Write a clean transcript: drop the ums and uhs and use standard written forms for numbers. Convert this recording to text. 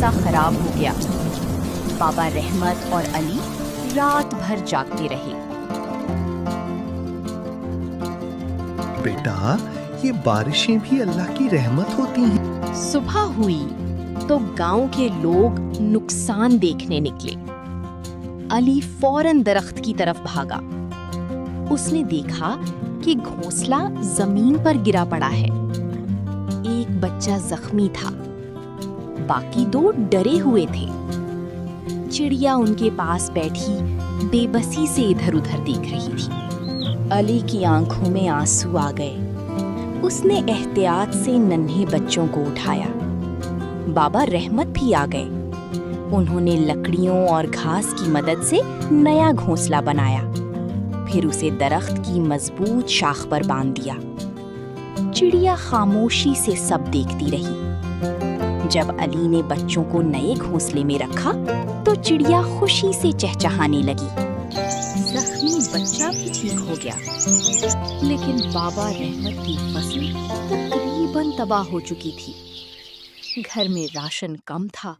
غصہ خراب ہو گیا۔ بابا رحمت اور علی رات بھر جاگتے رہے۔ بیٹا، یہ بارشیں بھی اللہ کی رحمت ہوتی ہیں۔ صبح ہوئی تو گاؤں کے لوگ نقصان دیکھنے نکلے۔ علی فوراً درخت کی طرف بھاگا۔ اس نے دیکھا کہ گھونسلہ زمین پر گرا پڑا ہے۔ ایک بچہ زخمی تھا، باقی دو ڈرے ہوئے تھے۔ چڑیا ان کے پاس بیٹھی بے بسی سے ادھر ادھر دیکھ رہی تھی۔ علی کی آنکھوں میں آنسو آ گئے۔ اس نے احتیاط سے ننھے بچوں کو اٹھایا۔ بابا رحمت بھی آ گئے۔ انہوں نے لکڑیوں اور گھاس کی مدد سے نیا گھونسلہ بنایا، پھر اسے درخت کی مضبوط شاخ پر باندھ دیا۔ چڑیا خاموشی سے سب دیکھتی رہی۔ جب علی نے بچوں کو نئے گھونسلے میں رکھا تو چڑیا خوشی سے چہچہانے لگی۔ زخمی بچہ بھی ٹھیک ہو گیا، لیکن بابا رحمت کی فصل تقریباً تباہ ہو چکی تھی۔ گھر میں راشن کم تھا،